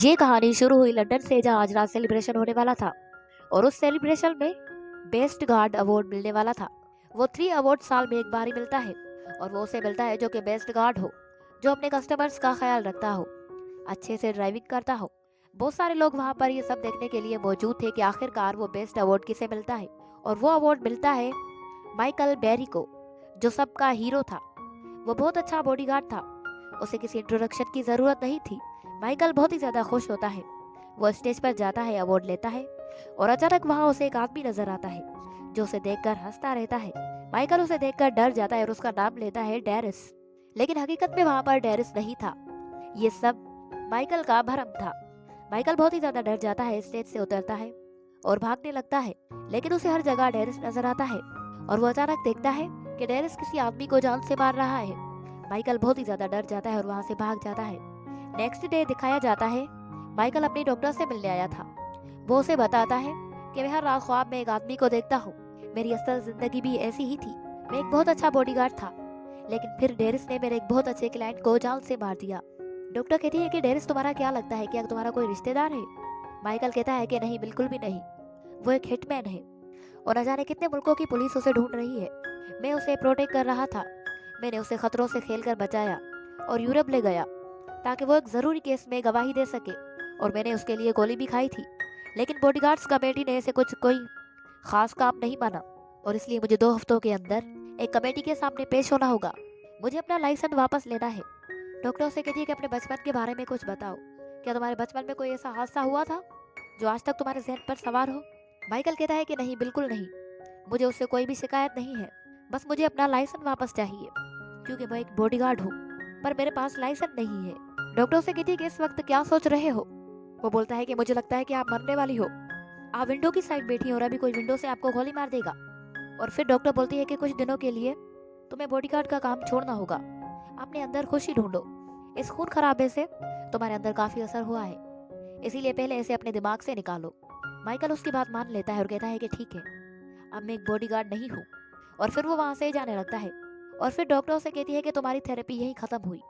ये कहानी शुरू हुई लंदन से, जहाँ आज रात सेलिब्रेशन होने वाला था और उस सेलिब्रेशन में बेस्ट गार्ड अवार्ड मिलने वाला था। वो 3 अवार्ड साल में एक बार ही मिलता है और वो उसे मिलता है जो कि बेस्ट गार्ड हो, जो अपने कस्टमर्स का ख्याल रखता हो, अच्छे से ड्राइविंग करता हो। बहुत सारे लोग वहाँ पर ये सब देखने के लिए मौजूद थे कि आखिरकार वो बेस्ट अवार्ड किसे मिलता है, और वो अवार्ड मिलता है माइकल बेरी को, जो सबका हीरो था। वो बहुत अच्छा बॉडीगार्ड था, उसे किसी इंट्रोडक्शन की जरूरत नहीं थी। माइकल बहुत ही ज्यादा खुश होता है। वो स्टेज पर जाता है, अवार्ड लेता है और अचानक वहाँ उसे एक आदमी नजर आता है जो उसे देखकर हंसता रहता है। माइकल उसे देखकर डर जाता है और उसका नाम लेता है डेरिस। लेकिन हकीकत में वहाँ पर डेरिस नहीं था, ये सब माइकल का भ्रम था। माइकल बहुत ही ज्यादा डर जाता है, स्टेज से उतरता है और भागने लगता है, लेकिन उसे हर जगह डेरिस नजर आता है और वो अचानक देखता है कि डेरिस किसी आदमी को जान से मार रहा है। माइकल बहुत ही ज्यादा डर जाता है और वहाँ से भाग जाता है। नेक्स्ट डे दिखाया जाता है माइकल अपनी डॉक्टर से मिलने आया था। वो उसे बताता है कि मैं हर रात ख्वाब में एक आदमी को देखता हूँ। मेरी असल जिंदगी भी ऐसी ही थी। मैं एक बहुत अच्छा बॉडीगार्ड था, लेकिन फिर डेरिस ने मेरे एक बहुत अच्छे क्लाइंट को जान से मार दिया। डॉक्टर कहती है कि डेरिस तुम्हारा क्या लगता है, क्या तुम्हारा कोई रिश्तेदार है? माइकल कहता है कि नहीं, बिल्कुल भी नहीं, वो एक हिटमैन है और न जाने कितने मुल्कों की पुलिस उसे ढूंढ रही है। मैं उसे प्रोटेक्ट कर रहा था। मैंने उसे खतरों से खेलकर बचाया और यूरोप ले गया ताकि वो एक जरूरी केस में गवाही दे सके, और मैंने उसके लिए गोली भी खाई थी। लेकिन बॉडीगार्ड्स कमेटी ने इसे कोई खास काम नहीं माना और इसलिए मुझे 2 हफ्तों के अंदर एक कमेटी के सामने पेश होना होगा। मुझे अपना लाइसेंस वापस लेना है। डॉक्टर से कहती है कि अपने बचपन के बारे में कुछ बताओ। क्या तुम्हारे बचपन में कोई ऐसा हादसा हुआ था जो आज तक तुम्हारे जहन पर सवार हो? माइकल कहता है कि नहीं, बिल्कुल नहीं, मुझे उससे कोई भी शिकायत नहीं है। बस मुझे अपना लाइसेंस वापस चाहिए, क्योंकि मैं एक बॉडीगार्ड हूँ पर मेरे पास लाइसेंस नहीं है। डॉक्टर से कहती है कि इस वक्त क्या सोच रहे हो? वो बोलता है कि मुझे लगता है कि आप मरने वाली हो। आप विंडो की साइड बैठी हो और अभी कोई विंडो से आपको गोली मार देगा। और फिर डॉक्टर बोलती है कि कुछ दिनों के लिए तुम्हें बॉडीगार्ड का काम छोड़ना होगा। अपने अंदर खुशी ढूंढो। इस खून खराबे से तुम्हारे अंदर काफी असर हुआ है, इसीलिए पहले इसे अपने दिमाग से निकालो। माइकल उसकी बात मान लेता है और कहता है कि ठीक है, अब मैं एक बॉडीगार्ड नहीं हूँ। और फिर वो वहां से जाने लगता है। और फिर डॉक्टर से कहती है कि तुम्हारी थेरेपी यही खत्म हुई,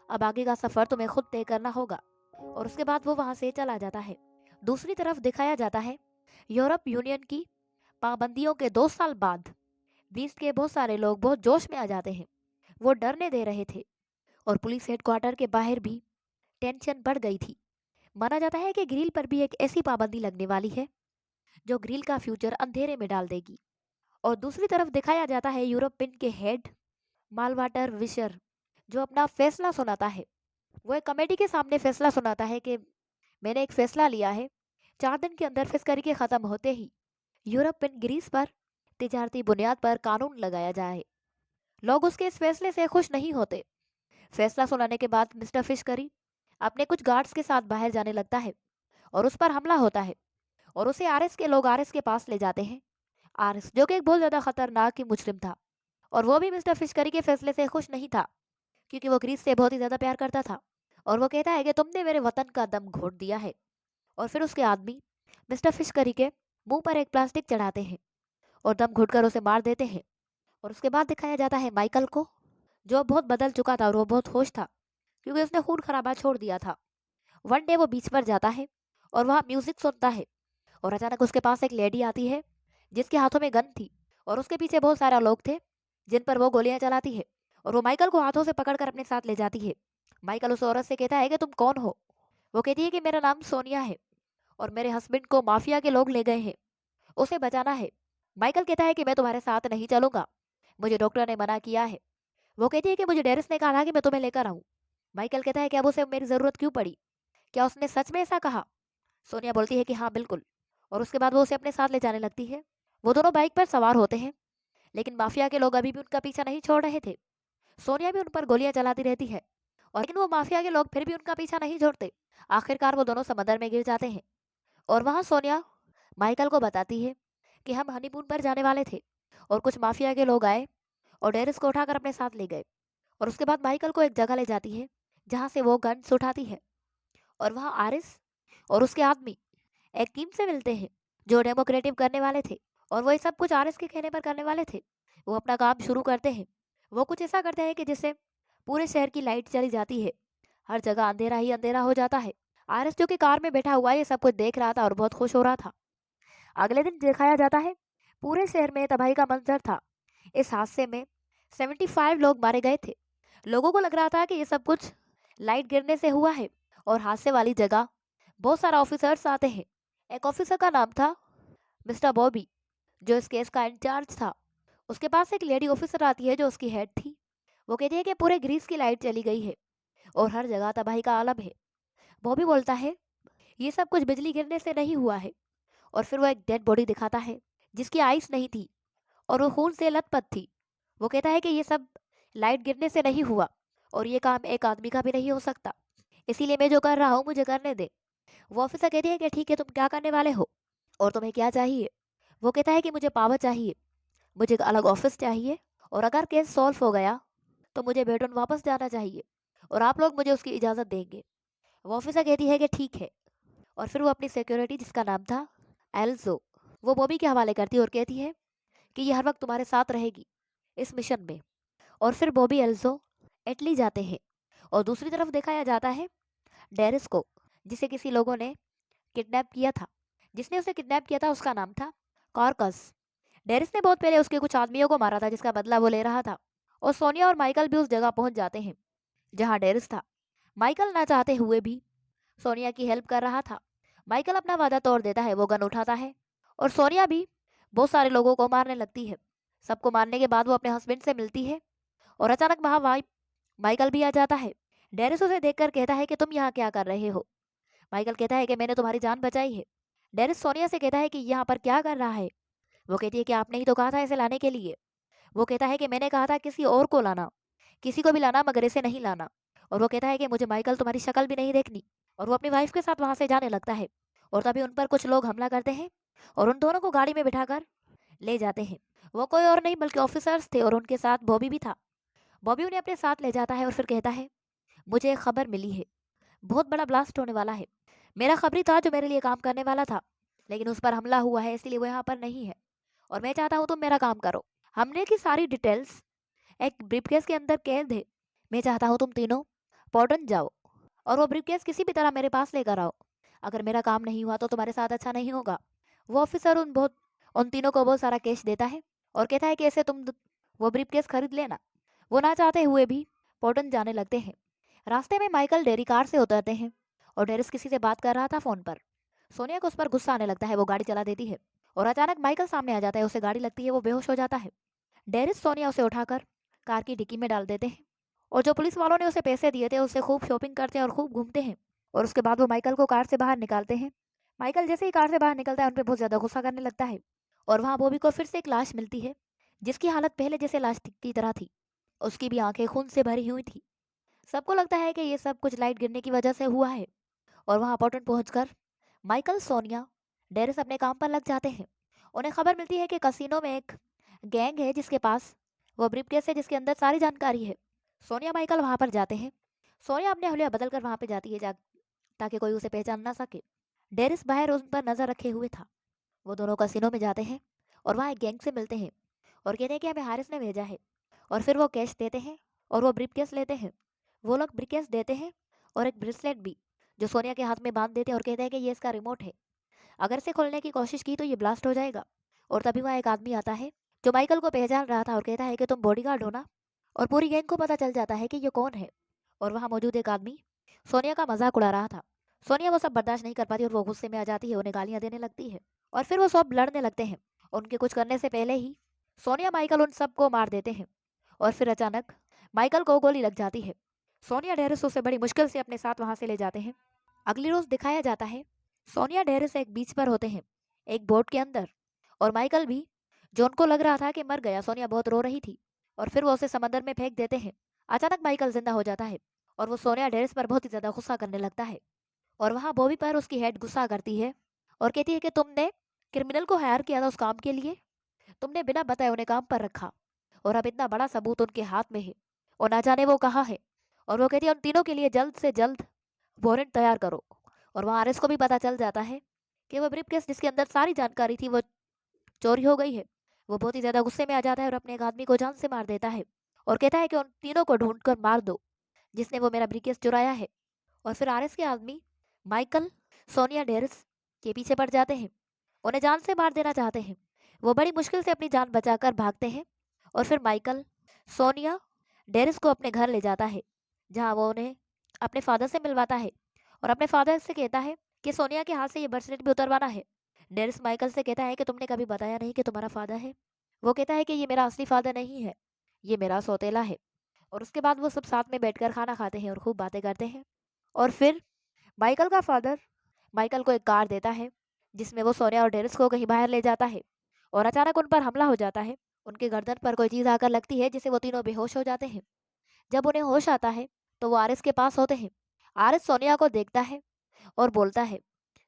अब आगे का सफर तुम्हें खुद तय करना होगा। और उसके बाद वो वहां से चला जाता है। दूसरी तरफ दिखाया जाता है यूरोप यूनियन की पाबंदियों के 2 साल बाद ग्रीस के बहुत सारे लोग बहुत जोश में आ जाते हैं। वो डरने दे रहे थे और पुलिस हेडक्वार्टर के बाहर भी टेंशन बढ़ गई थी। माना जाता है कि ग्रिल पर भी एक ऐसी पाबंदी लगने वाली है जो ग्रिल का फ्यूचर अंधेरे में डाल देगी। और दूसरी तरफ दिखाया जाता है यूरोपियन के हेड मालवाटर विशर, जो अपना फैसला सुनाता है। वो एक कमेटी के सामने फैसला सुनाता है कि मैंने एक फैसला लिया है, 4 दिन के अंदर फिश करके खत्म होते ही यूरोपियन ग्रीस पर तिजारती बुनियाद पर कानून लगाया जाए। लोग उसके इस फैसले से खुश नहीं होते। फैसला सुनाने के बाद मिस्टर फिश करी अपने कुछ गार्ड्स के साथ बाहर जाने लगता है और उस पर हमला होता है और उसे आरएस के लोग आरएस के पास ले जाते हैं। आरएस, जो कि एक बहुत ज्यादा खतरनाक ही मुजरिम था, और वो भी मिस्टर फिशकरी के फैसले से खुश नहीं था, क्योंकि वो ग्रीस से बहुत ही ज्यादा प्यार करता था। और वो कहता है कि तुमने मेरे वतन का दम घोट दिया है। और फिर उसके आदमी मिस्टर फिशकरी के मुंह पर एक प्लास्टिक चढ़ाते हैं और दम घुटकर उसे मार देते हैं। और उसके बाद दिखाया जाता है माइकल को, जो बहुत बदल चुका था और वो बहुत खुश था, क्योंकि उसने खून खराबा छोड़ दिया था। वन डे वो बीच पर जाता है और वहाँ म्यूजिक सुनता है और अचानक उसके पास एक लेडी आती है जिसके हाथों में गन थी और उसके पीछे बहुत सारा लोग थे जिन पर वो गोलियां चलाती है। और वो माइकल को हाथों से पकड़कर अपने साथ ले जाती है। माइकल उस औरत से कहता है कि तुम कौन हो? वो कहती है कि मेरा नाम सोनिया है और मेरे हस्बैंड को माफिया के लोग ले गए हैं, उसे बचाना है। माइकल कहता है कि मैं तुम्हारे साथ नहीं चलूंगा, मुझे डॉक्टर ने मना किया है। वो कहती है कि मुझे डेरिस ने कहा था कि मैं तुम्हें लेकर आऊं। माइकल कहता है कि अब उसे मेरी जरूरत क्यों पड़ी, क्या उसने सच में ऐसा कहा? सोनिया बोलती है कि हाँ, बिल्कुल। और उसके बाद वो उसे अपने साथ ले जाने लगती है। वो दोनों बाइक पर सवार होते हैं, लेकिन माफिया के लोग अभी भी उनका पीछा नहीं छोड़ रहे थे। सोनिया भी उन पर गोलियां चलाती रहती है, और लेकिन वो माफिया के लोग फिर भी उनका पीछा नहीं छोड़ते। आखिरकार वो दोनों समंदर में गिर जाते हैं। और वहां सोनिया माइकल को बताती है कि हम हनीमून पर जाने वाले थे और कुछ माफिया के लोग आए और डेरिस को उठाकर अपने साथ ले गए। और उसके बाद माइकल को एक जगह ले जाती है जहाँ से वो गन्स उठाती है, और वहाँ आरिस और उसके आदमी एक टीम से मिलते हैं जो डेमोक्रेटिव करने वाले थे, और वो ये सब कुछ आरएस के कहने पर करने वाले थे। वो अपना काम शुरू करते हैं। वो कुछ ऐसा करते हैं कि जिससे पूरे शहर की लाइट चली जाती है, हर जगह अंधेरा ही अंधेरा हो जाता है। आरएस जो कि कार में बैठा हुआ ये सब कुछ देख रहा था और बहुत खुश हो रहा था। अगले दिन दिखाया जाता है पूरे शहर में तबाही का मंजर था। इस हादसे में 75 लोग मारे गए थे। लोगों को लग रहा था कि ये सब कुछ लाइट गिरने से हुआ है और हादसे वाली जगह बहुत सारा ऑफिसर्स आते हैं। एक ऑफिसर का नाम था मिस्टर बॉबी, जो इस केस का इंचार्ज था। उसके पास एक लेडी ऑफिसर आती है जो उसकी हेड थी। वो कहती है कि पूरे ग्रीस की लाइट चली गई है और हर जगह तबाही का आलम है। बॉबी बोलता है ये सब कुछ बिजली गिरने से नहीं हुआ है, और फिर वो एक डेड बॉडी दिखाता है जिसकी आइस नहीं थी और वो खून से लथपथ थी। वो कहता है कि ये सब लाइट गिरने से नहीं हुआ और ये काम एक आदमी का भी नहीं हो सकता, इसीलिए मैं जो कर रहा हूँ मुझे करने दे। वो ऑफिसर कहती है कि ठीक है, तुम क्या करने वाले हो और तुम्हें क्या चाहिए। वो कहता है कि मुझे पावर चाहिए, मुझे एक अलग ऑफिस चाहिए, और अगर केस सॉल्व हो गया तो मुझे बेटन वापस जाना चाहिए और आप लोग मुझे उसकी इजाज़त देंगे। वो ऑफिसर कहती है कि ठीक है, और फिर वो अपनी सिक्योरिटी जिसका नाम था एल्जो, वो बॉबी के हवाले करती है और कहती है कि ये हर वक्त तुम्हारे साथ रहेगी इस मिशन में। और फिर बॉबी एल्जो इटली जाते हैं और दूसरी तरफ दिखाया जाता है डेरिस को, जिसे किसी लोगों ने किडनैप किया था। जिसने उसे किडनैप किया था उसका नाम था कॉर्कस। डेरिस ने बहुत पहले उसके कुछ आदमियों को मारा था जिसका बदला वो ले रहा था, और सोनिया और माइकल भी उस जगह पहुंच जाते हैं जहां डेरिस था। माइकल ना चाहते हुए भी सोनिया की हेल्प कर रहा था। माइकल अपना वादा तोड़ देता है, वो गन उठाता है और सोनिया भी बहुत सारे लोगों को मारने लगती है। सबको मारने के बाद वो अपने हस्बैंड से मिलती है और अचानक वहाँ माइकल भी आ जाता है। डेरिस उसे देखकर कहता है कि तुम यहाँ क्या कर रहे हो। माइकल कहता है कि मैंने तुम्हारी जान बचाई है। डेरिस सोनिया से कहता है कि यहाँ पर क्या कर रहा है। वो कहती है कि आपने ही तो कहा था इसे लाने के लिए। वो कहता है कि मैंने कहा था किसी और को लाना, किसी को भी लाना मगर इसे नहीं लाना। और वो कहता है कि मुझे माइकल तुम्हारी शक्ल भी नहीं देखनी, और वो अपनी वाइफ के साथ वहां से जाने लगता है। और तभी उन पर कुछ लोग हमला करते हैं और उन दोनों को गाड़ी में बिठाकर ले जाते हैं। वो कोई और नहीं बल्कि ऑफिसर्स थे और उनके साथ बॉबी भी था। बॉबी उन्हें अपने साथ ले जाता है और फिर कहता है मुझे एक खबर मिली है, बहुत बड़ा ब्लास्ट होने वाला है। मेरा खबरी था जो मेरे लिए काम करने वाला था, लेकिन उस पर हमला हुआ है इसलिए वो यहाँ पर नहीं है, और मैं चाहता हूँ तुम मेरा काम करो। हमले की सारी डिटेल्स एक ब्रीफकेस के अंदर कैद है। मैं चाहता हूँ तुम तीनों पोर्टन जाओ और वो ब्रीफकेस किसी भी तरह मेरे पास लेकर आओ। अगर मेरा काम नहीं हुआ तो तुम्हारे साथ अच्छा नहीं होगा। वो ऑफिसर उन तीनों को बहुत सारा कैश देता है और कहता है कि ऐसे वो ब्रीफकेस खरीद लेना। वो ना चाहते हुए भी पोर्टन जाने लगते हैं। रास्ते में माइकल डेरी कार से उतरते हैं और डेरिस किसी से बात कर रहा था फोन पर। सोनिया को उस पर गुस्सा आने लगता है, वो गाड़ी चला देती है और अचानक माइकल सामने आ जाता है, उसे गाड़ी लगती है, वो बेहोश हो जाता है। डेरिस सोनिया उसे उठाकर कार की डिक्की में डाल देते हैं और जो पुलिस वालों ने उसे पैसे दिए थे उससे खूब शॉपिंग करते हैं और खूब घूमते हैं। और उसके बाद वो माइकल को कार से बाहर निकालते हैं। माइकल जैसे ही कार से बाहर निकलता है उन पर बहुत ज्यादा गुस्सा करने लगता है और वहाँ बॉबी को फिर से एक लाश मिलती है जिसकी हालत पहले जैसे लाश की तरह थी। उसकी भी आंखें खून से भरी हुई थी। सबको लगता है कि ये सब कुछ लाइट गिरने की वजह से हुआ है। और वहाँ पोर्टन पहुंचकर माइकल, सोनिया, डेरिस अपने काम पर लग जाते हैं। उन्हें खबर मिलती है कि कसिनो में एक गैंग है जिसके पास वो ब्रीफकेस है जिसके अंदर सारी जानकारी है। सोनिया माइकल वहां पर जाते हैं। सोनिया अपने हुलिया बदल कर वहां पे जाती है ताकि कोई उसे पहचान ना सके। डेरिस बाहर उन पर नजर रखे हुए था। वो दोनों कसिनो में जाते हैं और वहाँ एक गैंग से मिलते हैं और कहते हैं कि हमें हारिस ने भेजा है। और फिर वो कैश देते हैं और वो ब्रीफकेस लेते हैं। वो लोग ब्रीफकेस देते हैं और एक ब्रेसलेट भी, जो सोनिया के हाथ में बांध देते हैं और कहते हैं कि ये इसका रिमोट है, अगर इसे खोलने की कोशिश की तो ये ब्लास्ट हो जाएगा। और तभी वहाँ एक आदमी आता है जो माइकल को पहचान रहा था और कहता है कि तुम बॉडीगार्ड हो ना। और पूरी गैंग को पता चल जाता है कि ये कौन है। और वहाँ मौजूद एक आदमी सोनिया का मजाक उड़ा रहा था। सोनिया वो सब बर्दाश्त नहीं कर पाती और वो गुस्से में आ जाती है, उन्हें गालियां देने लगती है और फिर वो सब लड़ने लगते हैं। उनके कुछ करने से पहले ही सोनिया माइकल उन सबको मार देते हैं और फिर अचानक माइकल को गोली लग जाती है। सोनिया डेरिस उसे बड़ी मुश्किल से अपने साथ वहां से ले जाते हैं। अगली रोज दिखाया जाता है सोनिया डेरिस एक बीच पर होते हैं, एक बोट के अंदर, और माइकल भी, जो उनको लग रहा था कि मर गया। सोनिया बहुत रो रही थी और फिर वो उसे समंदर में फेंक देते हैं। अचानक माइकल जिंदा हो जाता है और वो सोनिया डेरिस पर बहुत ही ज्यादा गुस्सा करने लगता है। और वहाँ बॉबी पर उसकी हेड गुस्सा करती है और कहती है कि तुमने क्रिमिनल को हायर किया था उस काम के लिए, तुमने बिना बताए उन्हें काम पर रखा और अब इतना बड़ा सबूत उनके हाथ में है और ना जाने वो कहाँ है। और वो कहती है उन तीनों के लिए जल्द से जल्द वारंट तैयार करो। और वहाँ आरएस को भी पता चल जाता है कि वो ब्रीफकेस जिसके अंदर सारी जानकारी थी वो चोरी हो गई है। वो बहुत ही ज्यादा गुस्से में आ जाता है और अपने एक आदमी को जान से मार देता है और कहता है कि उन तीनों को ढूंढ कर मार दो जिसने वो मेरा ब्रीफकेस चुराया है। और फिर आरएस के आदमी माइकल, सोनिया डेरिस के पीछे पड़ जाते हैं, उन्हें जान से मार देना चाहते हैं। वो बड़ी मुश्किल से अपनी जान बचाकर भागते हैं और फिर माइकल सोनिया डेरिस को अपने घर ले जाता है, जहाँ वो उन्हें अपने फादर से मिलवाता है और अपने फादर से कहता है कि सोनिया के हाथ से ये ब्रेसलेट भी उतरवाना है। डेरिस माइकल से कहता है कि तुमने कभी बताया नहीं कि तुम्हारा फादर है। वो कहता है कि ये मेरा असली फादर नहीं है, ये मेरा सौतेला है। और उसके बाद वो सब साथ में बैठकर खाना खाते हैं और खूब बातें करते हैं। और फिर माइकल का फादर माइकल को एक कार देता है, जिसमें वो सोनिया और डेरिस को कहीं बाहर ले जाता है और अचानक उन पर हमला हो जाता है। उनके गर्दन पर कोई चीज़ आकर लगती है, जिससे वो तीनों बेहोश हो जाते हैं। जब उन्हें होश आता है तो वो आरिस के पास होते हैं। आरिस सोनिया को देखता है और बोलता है,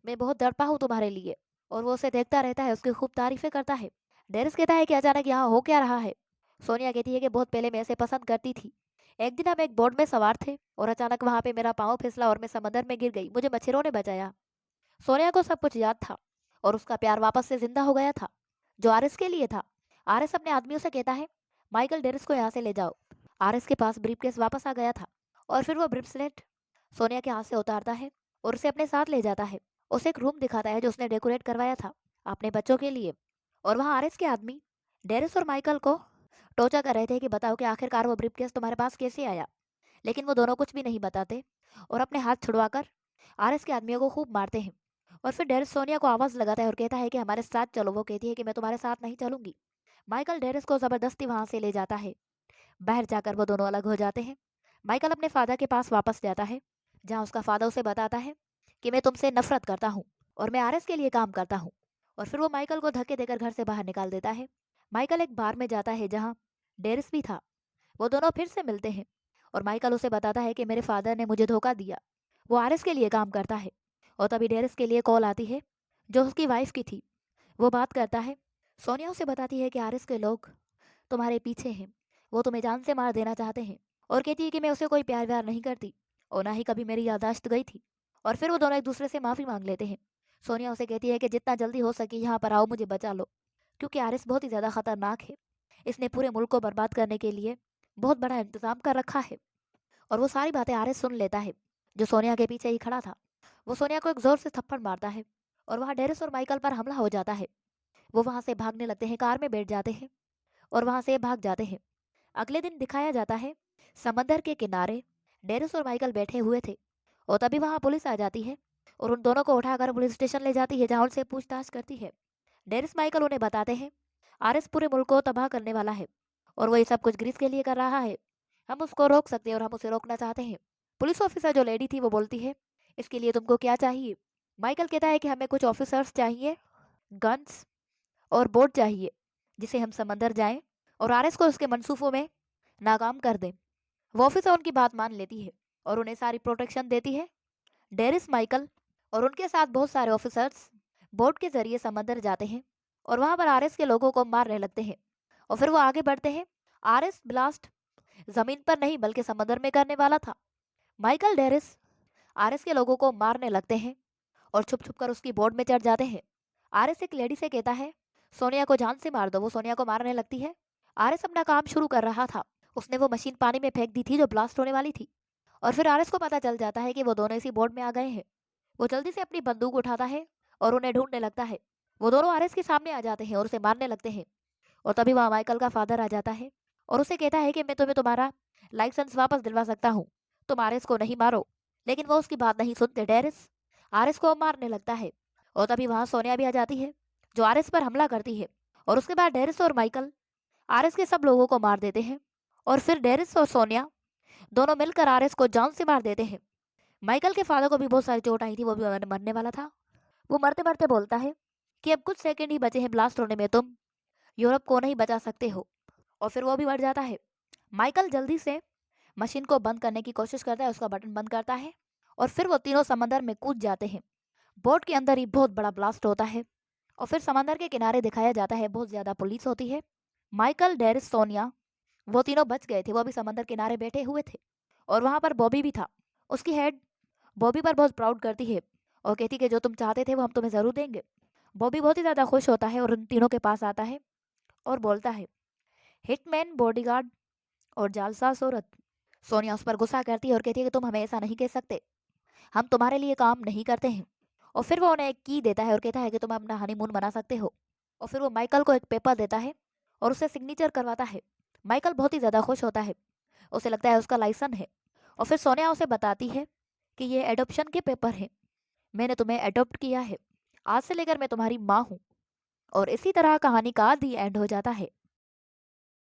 मैं बहुत तड़पा हूँ तुम्हारे लिए। और वो उसे देखता रहता है, उसकी खूब तारीफें करता है। डेरिस कहता है कि अचानक यहाँ हो क्या रहा है। सोनिया कहती है कि बहुत पहले मैं ऐसे पसंद करती थी। एक दिन हम एक बोट में सवार थे और अचानक वहां पे मेरा पाँव फिसला और मैं समंदर में गिर गई, मुझे मच्छरों ने बचाया। सोनिया को सब कुछ याद था और उसका प्यार वापस से जिंदा हो गया था, जो आरिस के लिए था। आरिस अपने आदमियों से कहता है, माइकल डेरिस को यहाँ से ले जाओ। आरिस के पास ब्रीफकेस वापस आ गया था और फिर वो ब्रेसलेट सोनिया के हाथ से उतारता है और उसे अपने साथ ले जाता है। उसे एक रूम दिखाता है जो उसने डेकोरेट करवाया था अपने बच्चों के लिए। और वहाँ आरिस के आदमी डेरिस और माइकल को टोचा कर रहे थे कि बताओ कि आखिरकार वो ब्रीफकेस तुम्हारे पास कैसे आया। लेकिन वो दोनों कुछ भी नहीं बताते और अपने हाथ छुड़वाकर आरिस के आदमियों को खूब मारते हैं। और फिर डेरिस सोनिया को आवाज़ लगाता है और कहता है कि हमारे साथ चलो। वो कहती है कि मैं तुम्हारे साथ नहीं चलूंगी। माइकल डेरिस को ज़बरदस्ती वहाँ से ले जाता है। बाहर जाकर वो दोनों अलग हो जाते हैं। माइकल अपने फादर के पास वापस जाता है, जहाँ उसका फादर उसे बताता है कि मैं तुमसे नफरत करता हूँ और मैं आरएस के लिए काम करता हूँ। और फिर वो माइकल को धक्के देकर घर से बाहर निकाल देता है। माइकल एक बार में जाता है जहाँ डेरिस भी था। वो दोनों फिर से मिलते हैं और माइकल उसे बताता है कि मेरे फादर ने मुझे धोखा दिया, वो आरएस के लिए काम करता है। और तभी डेरिस के लिए कॉल आती है, जो उसकी वाइफ की थी। वो बात करता है। सोनिया उसे बताती है कि आरएस के लोग तुम्हारे पीछे हैं, वो तुम्हें जान से मार देना चाहते हैं। और कहती है कि मैं उसे कोई प्यार व्यार नहीं करती और ना ही कभी मेरी याददाश्त गई थी। और फिर वो दोनों एक दूसरे से माफ़ी मांग लेते हैं। सोनिया उसे कहती है कि जितना जल्दी हो सके यहाँ पर आओ, मुझे बचा लो, क्योंकि आरिस बहुत ही ज़्यादा खतरनाक है। इसने पूरे मुल्क को बर्बाद करने के लिए बहुत बड़ा इंतजाम कर रखा है। और वो सारी बातें आरिस सुन लेता है, जो सोनिया के पीछे ही खड़ा था। वो सोनिया को एक जोर से थप्पड़ मारता है और वहाँ डेरिस और माइकल पर हमला हो जाता है। वो वहाँ से भागने लगते हैं, कार में बैठ जाते हैं और वहाँ से भाग जाते हैं। अगले दिन दिखाया जाता है, समंदर के किनारे डेरिस और माइकल बैठे हुए थे और तभी वहाँ पुलिस आ जाती है और उन दोनों को उठाकर पुलिस स्टेशन ले जाती है, जहाँ उनसे पूछताछ करती है। डेरिस माइकल उन्हें बताते हैं, आरएस पूरे मुल्क को तबाह करने वाला है और वो ये सब कुछ ग्रीस के लिए कर रहा है। हम उसको रोक सकते हैं और हम उसे रोकना चाहते हैं। पुलिस ऑफिसर जो लेडी थी वो बोलती है, इसके लिए तुमको क्या चाहिए। माइकल कहता है कि हमें कुछ ऑफिसर्स चाहिए, गन्स और बोट चाहिए, जिसे हम समंदर जाएं और आरएस को उसके मंसूबों में नाकाम कर दें। वो ऑफिसर उनकी बात मान लेती है और उन्हें सारी प्रोटेक्शन देती है। डेरिस माइकल और उनके साथ बहुत सारे ऑफिसर्स बोट के जरिए समंदर जाते हैं और वहां पर आरएस के लोगों को मारने लगते हैं। और फिर वो आगे बढ़ते हैं। आरएस ब्लास्ट जमीन पर नहीं बल्कि समंदर में करने वाला था। माइकल डेरिस आरएस के लोगों को मारने लगते हैं और छुप छुप कर उसकी बोट में चढ़ जाते हैं। आरएस एक लेडी से कहता है, सोनिया को जान से मार दो। वो सोनिया को मारने लगती है। आरएस अपना काम शुरू कर रहा था। उसने वो मशीन पानी में फेंक दी थी जो ब्लास्ट होने वाली थी। और फिर आरएस को पता चल जाता है कि वो दोनों इसी बोट में आ गए हैं। वो जल्दी से अपनी बंदूक उठाता है और उन्हें ढूंढने लगता है। वो दोनों आरएस के सामने आ जाते हैं और उसे मारने लगते हैं। और तभी वहाँ माइकल का फादर आ जाता है और उसे कहता है कि मैं तुम्हें तुम्हारा लाइसेंस वापस दिलवा सकता हूँ, तुम आरएस को नहीं मारो। लेकिन वो उसकी बात नहीं सुनते। डेरिस आरएस को मारने लगता है और तभी वहाँ सोनिया भी आ जाती है, जो आरएस पर हमला करती है। और उसके बाद डेरिस और माइकल आरएस के सब लोगों को मार देते हैं। और फिर डेरिस और सोनिया दोनों मिलकर आरएस को जान से मार देते हैं। माइकल के फादर को भी बहुत सारी चोट आई थी, वो भी मरने वाला था। वो मरते मरते बोलता है कि अब कुछ सेकंड ही बचे हैं ब्लास्ट होने में, तुम यूरोप को नहीं बचा सकते हो। और फिर वो भी मर जाता है। माइकल जल्दी से मशीन को बंद करने की कोशिश करता है, उसका बटन बंद करता है और फिर वो तीनों समंदर में कूद जाते हैं। बोट के अंदर ही बहुत बड़ा ब्लास्ट होता है और फिर समंदर के किनारे दिखाया जाता है, बहुत ज़्यादा पुलिस होती है। माइकल, डेरिस, सोनिया वो तीनों बच गए थे, वो भी समंदर किनारे बैठे हुए थे। और वहाँ पर बॉबी भी था। उसकी हेड बॉबी पर बहुत प्राउड करती है और कहती कि जो तुम चाहते थे वो हम तुम्हें ज़रूर देंगे। बॉबी बहुत ही ज़्यादा खुश होता है और उन तीनों के पास आता है और बोलता है, हिटमैन, बॉडीगार्ड और जालसाज औरत। सोनिया उस पर गुस्सा करती है और कहती है कि तुम हमें ऐसा नहीं कह सकते। हम तुम्हारे लिए काम नहीं करते हैं। और फिर वो उन्हें एक की देता है और कहता है कि तुम अपना हनीमून मना सकते हो। और फिर वो माइकल को एक पेपर देता है और उसे सिग्नेचर करवाता है। माइकल बहुत ही ज़्यादा खुश होता है, उसे लगता है उसका लाइसेंस है। और फिर सोनिया उसे बताती है कि ये एडॉप्शन के पेपर हैं, मैंने तुम्हें अडॉप्ट किया है, आज से लेकर मैं तुम्हारी माँ हूँ। और इसी तरह कहानी का दी एंड हो जाता है।